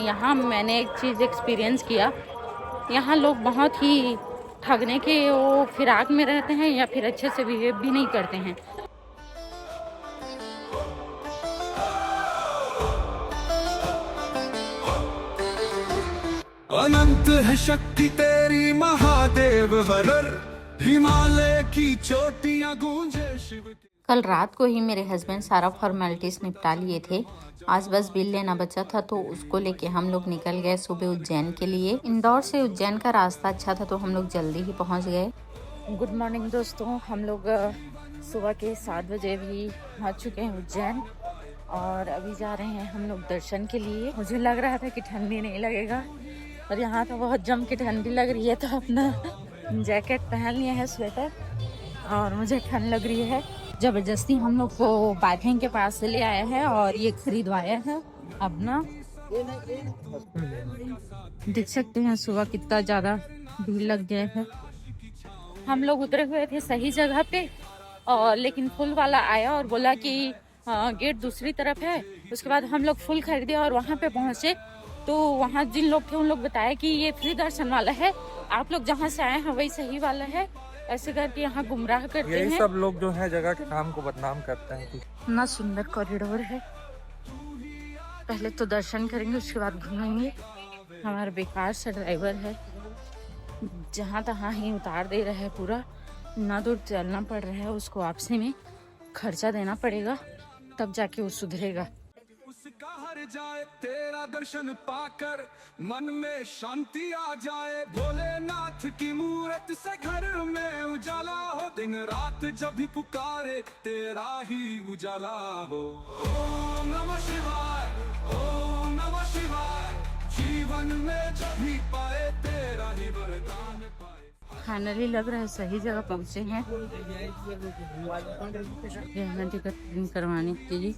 यहाँ मैंने एक चीज़ एक्सपीरियंस किया। यहाँ लोग बहुत ही ठगने के वो फिराक में रहते हैं या फिर अच्छे से बिहेव भी नहीं करते हैं। अनंत है शक्ति तेरी महादेव वरर, हिमालय की चोटियां गूंजे शिव की। कल रात को ही मेरे हस्बैंड सारा फॉर्मेलिटीज निपटा लिए थे। आज बस बिल लेना बचा था तो उसको लेके हम लोग निकल गए सुबह उज्जैन के लिए। इंदौर से उज्जैन का रास्ता अच्छा था तो हम लोग जल्दी ही पहुंच गए। गुड मॉर्निंग दोस्तों, हम लोग सुबह के 7 बजे भी पहुंच चुके हैं उज्जैन और अभी जा रहे हैं हम लोग दर्शन के लिए। मुझे लग रहा था कि ठंडी नहीं लगेगा और यहाँ तो बहुत जम के ठंडी लग रही है, तो अपना जैकेट पहन लिया है, स्वेटर, और मुझे ठंड लग रही है। जबरदस्ती हम लोग को पाइपिंग के पास से ले आया है और ये खरीदवाया है अपना। देख सकते हैं सुबह कितना ज़्यादा भीड़ लग गया है। हम लोग उतरे हुए थे सही जगह पे और लेकिन फुल वाला आया और बोला कि गेट दूसरी तरफ है। उसके बाद हम लोग फुल खरीदे और वहाँ पे पहुँचे तो वहाँ जिन लोग थे उन लोग बताया कि ये फ्री दर्शन वाला है, आप लोग जहाँ से आए हैं वही सही वाला है। ऐसे करके यहाँ गुमराह करते हैं। सब लोग जो है जगह के नाम को बदनाम करते हैं। इतना सुंदर कॉरिडोर है। पहले तो दर्शन करेंगे उसके बाद घूमेंगे। हमारा बेकार सा ड्राइवर है, जहाँ तहाँ ही उतार दे रहा है पूरा। इतना दूर चलना पड़ रहा है, उसको वापसी में खर्चा देना पड़ेगा तब जाके वो सुधरेगा। उसका हर जाए तेरा दर्शन पाकर मन में शांति आ जाए। भोलेनाथ की मूर्त से घर में उजाला हो, दिन रात जब भी पुकारे तेरा ही उजाला हो। ओम नमः शिवाय, ओम नमः शिवाय, जीवन में जब भी पाए तेरा ही वरदान पाए। फाइनली लग रहा है सही जगह पहुँचे हैं टिकट करवाने के लिए।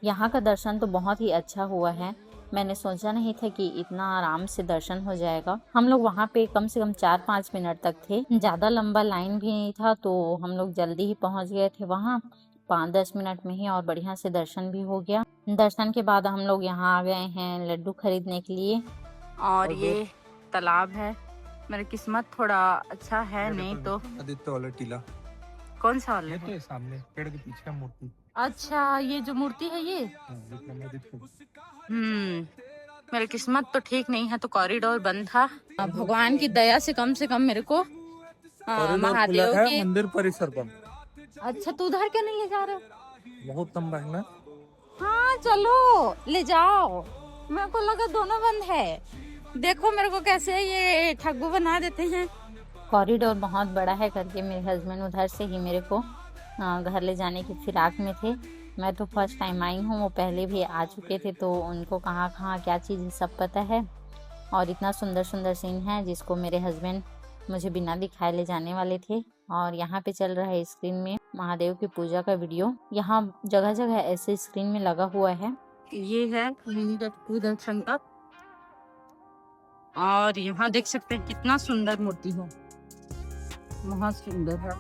यहाँ का दर्शन तो बहुत ही अच्छा हुआ है। मैंने सोचा नहीं था कि इतना आराम से दर्शन हो जाएगा। हम लोग वहाँ पे कम से कम 4-5 मिनट तक थे, ज़्यादा लंबा लाइन भी नहीं था तो हम लोग जल्दी ही पहुँच गए थे वहाँ 5-10 मिनट में ही, और बढ़िया से दर्शन भी हो गया। दर्शन के बाद हम लोग यहाँ आ गए हैं लड्डू खरीदने के लिए। और ये तालाब है। मेरी किस्मत थोड़ा अच्छा है, नहीं तो आदित्य वाला टीला। कौन सा वाला है? सामने पेड़ के पीछे मूर्ति। अच्छा, ये जो मूर्ति है ये। मेरी किस्मत तो ठीक नहीं है तो कॉरिडोर बंद था। भगवान की दया से कम मेरे को महादेव के मंदिर परिसर बंद। अच्छा, तू उधर क्यों नहीं ले जा रहा? बहुत लंबा है ना। हाँ चलो ले जाओ। मेरे को लगा दोनों बंद है। देखो मेरे को कैसे ये ठग्गू बना देते हैं। कॉरिडोर बहुत बड़ा है करके मेरे हस्बैंड उधर से ही मेरे को घर ले जाने की फिराक में थे। मैं तो फर्स्ट टाइम आई हूँ, वो पहले भी आ चुके थे तो उनको कहाँ कहाँ क्या चीज़ सब पता है। और इतना सुंदर सुंदर सीन है जिसको मेरे हस्बैंड मुझे बिना दिखाए ले जाने वाले थे। और यहाँ पे चल रहा है स्क्रीन में महादेव की पूजा का वीडियो। यहाँ जगह जगह ऐसे स्क्रीन में लगा हुआ है। ये है दर्शन का, और यहाँ देख सकते हैं कितना सुंदर मूर्ति है, बहुत सुंदर है।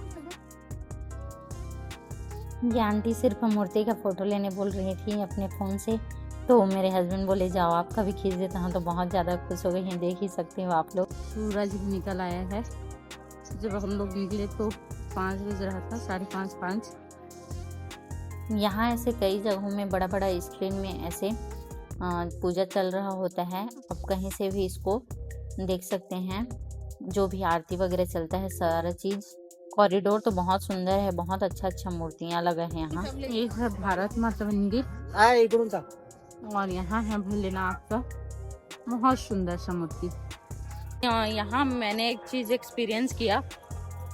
ये आंटी सिर्फ मूर्ति का फोटो लेने बोल रही थी अपने फ़ोन से, तो मेरे हस्बैंड बोले जाओ आपका भी खींच देता हूँ, तो बहुत ज़्यादा खुश हो गए हैं। देख ही सकते हो आप लोग। सूरज निकल आया है। जब हम लोग निकले तो 5 बज रहा था, 5:30-5। यहाँ ऐसे कई जगहों में बड़ा बड़ा स्क्रीन में ऐसे पूजा चल रहा होता है। आप कहीं से भी इसको देख सकते हैं, जो भी आरती वगैरह चलता है सारा चीज़। कॉरिडोर तो बहुत सुंदर है, बहुत अच्छा मूर्तियाँ लगा है यहाँ। एक है भारत माता मंदिर और यहाँ है भोलेनाथ का बहुत सुंदर सा मूर्ति। यहाँ मैंने एक चीज़ एक्सपीरियंस किया।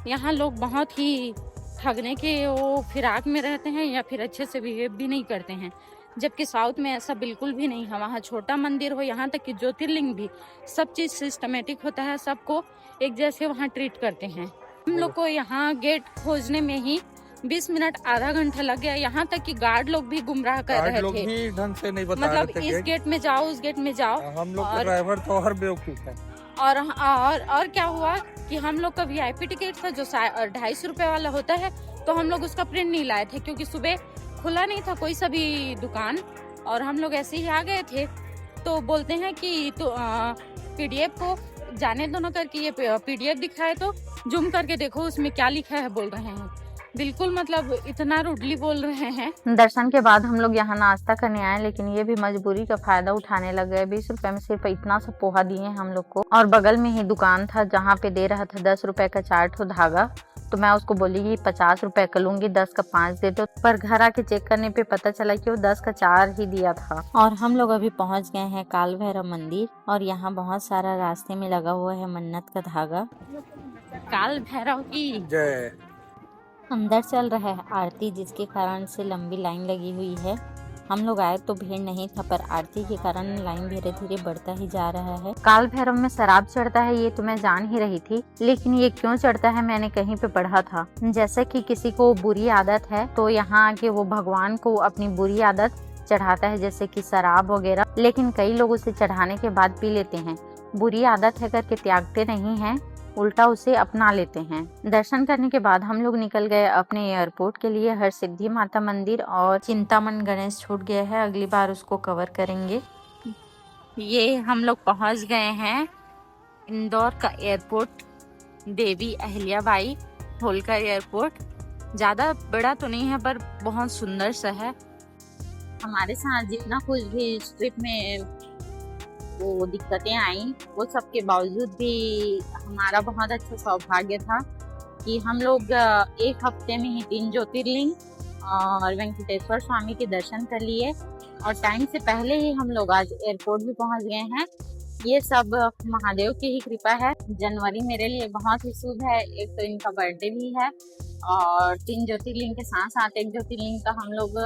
यहाँ लोग बहुत ही ठगने के वो फिराक में रहते हैं या फिर अच्छे से बिहेव भी नहीं करते हैं, जबकि साउथ में ऐसा बिल्कुल भी नहीं है। वहाँ छोटा मंदिर हो, यहाँ तक कि ज्योतिर्लिंग भी, सब चीज़ सिस्टमेटिक होता है, सबको एक जैसे वहाँ ट्रीट करते हैं। हम लोग को यहाँ गेट खोजने में ही 20 मिनट आधा घंटा लग गया। यहाँ तक कि गार्ड लोग भी गुमराह कर रहे थे, ढंग से नहीं बता मतलब रहे थे इस गेट में जाओ उस गेट में जाओ। हम लोग के ड्राइवर तो हर बेवकूफ है। और क्या हुआ कि हम लोग का VIP टिकट था जो 250 रुपए वाला होता है, तो हम लोग उसका प्रिंट नहीं लाए थे क्योंकि सुबह खुला नहीं था कोई सा भी दुकान, और हम लोग ऐसे ही आ गए थे। तो बोलते हैं कि तो पीडीएफ को जाने दो ना करके ये पीडीएफ दिखाए तो जूम करके देखो उसमें क्या लिखा है बोल रहे हैं। बिल्कुल मतलब इतना रूडली बोल रहे हैं। दर्शन के बाद हम लोग यहाँ नाश्ता करने आए, लेकिन ये भी मजबूरी का फायदा उठाने लग गए। 20 रुपए में सिर्फ इतना सा पोहा दिए हम लोग को, और बगल में ही दुकान था जहाँ पे दे रहा था 10 रुपए का 4 ठो धागा। तो मैं उसको बोली कि 50 रुपए का लूंगी, 10 का 5 दे दो। पर घर आके चेक करने पे पता चला कि वो 10 का 4 ही दिया था। और हम लोग अभी पहुँच गए हैं काल भैरव मंदिर, और यहाँ बहुत सारा रास्ते में लगा हुआ है मन्नत का धागा। काल भैरव की जय। अंदर चल रहा है आरती, जिसके कारण से लंबी लाइन लगी हुई है। हम लोग आए तो भीड़ नहीं था, पर आरती के कारण लाइन धीरे धीरे बढ़ता ही जा रहा है। काल भैरव में शराब चढ़ता है ये तो मैं जान ही रही थी, लेकिन ये क्यों चढ़ता है मैंने कहीं पे पढ़ा था। जैसे कि किसी को बुरी आदत है तो यहाँ आके वो भगवान को अपनी बुरी आदत चढ़ाता है, जैसे कि शराब वगैरह। लेकिन कई लोग उसे चढ़ाने के बाद पी लेते हैं, बुरी आदत है करके त्यागते नहीं हैं, उल्टा उसे अपना लेते हैं। दर्शन करने के बाद हम लोग निकल गए अपने एयरपोर्ट के लिए। हरसिद्धि माता मंदिर और चिंतामन गणेश छूट गया है, अगली बार उसको कवर करेंगे। ये हम लोग पहुंच गए हैं इंदौर का एयरपोर्ट, देवी अहिल्याबाई होलकर एयरपोर्ट। ज्यादा बड़ा तो नहीं है पर बहुत सुंदर सा है। हमारे साथ जितना कुछ भी इस ट्रिप में वो दिक्कतें आई, वो सब के बावजूद भी हमारा बहुत अच्छा सौभाग्य था कि हम लोग एक हफ्ते में ही 3 ज्योतिर्लिंग और वेंकटेश्वर स्वामी के दर्शन कर लिए, और टाइम से पहले ही हम लोग आज एयरपोर्ट भी पहुंच गए हैं। ये सब महादेव की ही कृपा है। जनवरी मेरे लिए बहुत ही शुभ है, एक तो इनका बर्थडे भी है, और 3 ज्योतिर्लिंग के साथ साथ एक ज्योतिर्लिंग का हम लोग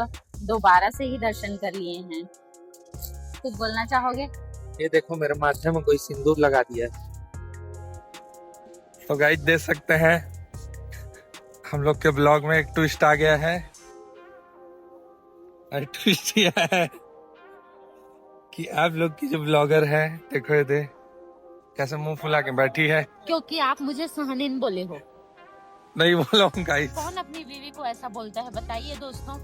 दोबारा से ही दर्शन कर लिए हैं। कुछ बोलना चाहोगे? ये देखो मेरे माथे में कोई सिंदूर लगा दिया। तो गाइस देख सकते हैं हम लोग के ब्लॉग में एक ट्विस्ट आ गया है। और ट्विस्ट ये है कि आप लोग की जो ब्लॉगर है, देखो ये दे कैसे मुंह फुला के बैठी है। क्योंकि आप मुझे सहनीन बोले हो। नहीं बोला गाइस। कौन अपनी बीवी को ऐसा बोलता है बताइए दोस्तों।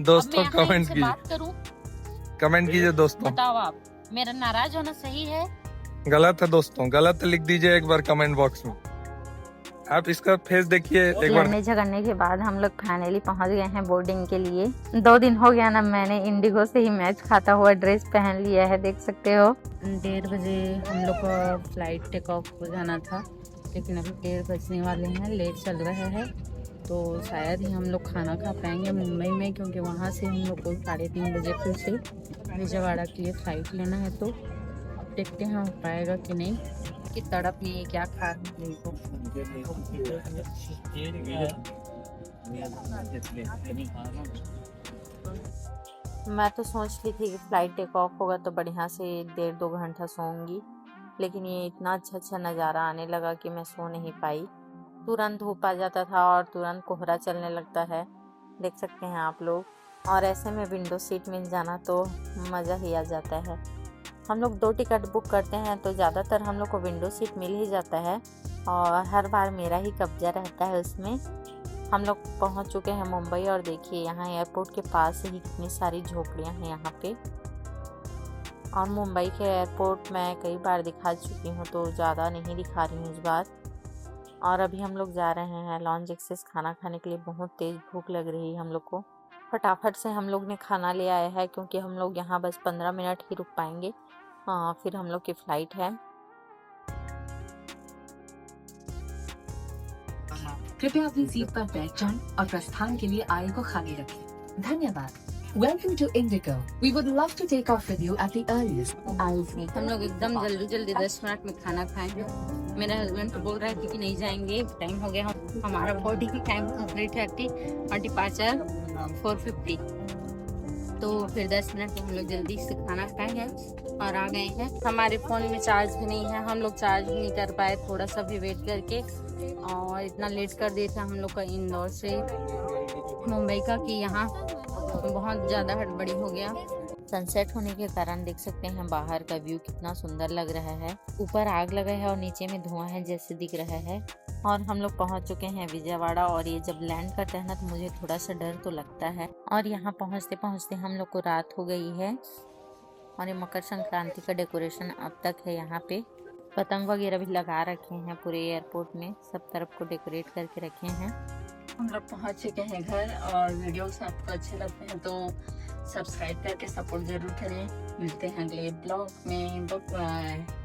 दोस्तों कमेंट कीजिए, बात करूं? कमेंट कीजिए दोस्तों। बताओ आप, मेरा नाराज होना सही है? गलत है दोस्तों, गलत लिख दीजिए एक बार कमेंट बॉक्स में। आप इसका फेस देखिए एक बार। लड़ने झगड़ने के बाद हम लोग फाइनली पहुंच गए हैं बोर्डिंग के लिए। 2 दिन हो गया ना, मैंने इंडिगो से ही मैच खाता हुआ ड्रेस पहन लिया है, देख सकते हो। 1:30 बजे हम लोग का फ्लाइट टेक ऑफ हो जाना था, लेकिन अभी 1:30 बजने वाले हैं, लेट चल रहा है। तो शायद ही हम लोग खाना खा पाएंगे मुंबई में, क्योंकि वहाँ से हम लोग को 3:30 बजे फिर से विजयवाड़ा के लिए फ्लाइट लेना है। तो देखते हैं हो पाएगा कि नहीं, कि तड़प नहीं क्या खा रही को। मैं तो सोच ली थी कि फ्लाइट टेक ऑफ होगा तो बढ़िया से 1.5-2 घंटा सोऊंगी, लेकिन ये इतना अच्छा नज़ारा आने लगा कि मैं सो नहीं पाई। तुरंत धूप आ जाता था और तुरंत कोहरा चलने लगता है, देख सकते हैं आप लोग। और ऐसे में विंडो सीट मिल जाना तो मज़ा ही आ जाता है। हम लोग 2 टिकट बुक करते हैं तो ज़्यादातर हम लोग को विंडो सीट मिल ही जाता है, और हर बार मेरा ही कब्जा रहता है उसमें। हम लोग पहुंच चुके हैं मुंबई, और देखिए यहाँ एयरपोर्ट के पास ही कितनी सारी झोपड़ियाँ हैं यहाँ पे। और मुंबई के एयरपोर्ट मैं कई बार दिखा चुकी हूँ, तो ज़्यादा नहीं दिखा रही हूँ इस बार। और अभी हम लोग जा रहे हैं लॉन्ज एक्सेस खाना खाने के लिए। बहुत तेज़ भूख लग रही है हम लोग को। फटाफट से हम लोग ने खाना ले आया है, क्योंकि हम लोग यहाँ बस 15 मिनट ही रुक पाएंगे, फिर हम लोग की फ़्लाइट है। कृपया अपनी सीट पर बैठ जाएं और प्रस्थान के लिए आयल को खाली रखें। धन्यवाद। Welcome to Indigo. We would love to take off with you at the earliest. हम लोग एकदम जल्दी 10 मिनट में खाना खाएंगे। मेरे हस्बैंड तो बोल रहे थे कि नहीं जाएंगे, टाइम हो गया। हमारा बोर्डिंग टाइम कंप्लीट है और डिपार्चर 4:50। तो फिर 10 मिनट में हम लोग जल्दी से खाना खाएंगे और आ गए हैं। हमारे फ़ोन में चार्ज भी नहीं है, हम लोग चार्ज भी नहीं कर पाए, थोड़ा सा भी वेट करके, और इतना लेट कर दिया था हम लोग का इंदौर से मुंबई का कि यहाँ बहुत ज़्यादा हड़बड़ी हो गया। सनसेट होने के कारण देख सकते हैं बाहर का व्यू कितना सुंदर लग रहा है। ऊपर आग लगा है और नीचे में धुआं है जैसे दिख रहा है। और हम लोग पहुंच चुके हैं विजयवाड़ा, और ये जब लैंड करते हैं ना तो मुझे थोड़ा सा डर तो लगता है। और यहाँ पहुँचते पहुँचते हम लोग को रात हो गई है। और ये मकर संक्रांति का डेकोरेशन अब तक है। यहाँ पे पतंग वगैरह भी लगा रखे हैं पूरे एयरपोर्ट में, सब तरफ को डेकोरेट करके रखे हैं। हम लोग पहुंच चुके हैं घर, और वीडियोस आपको अच्छे लगते हैं तो सब्सक्राइब करके सपोर्ट जरूर करें। मिलते हैं अगले ब्लॉग में। Bye bye.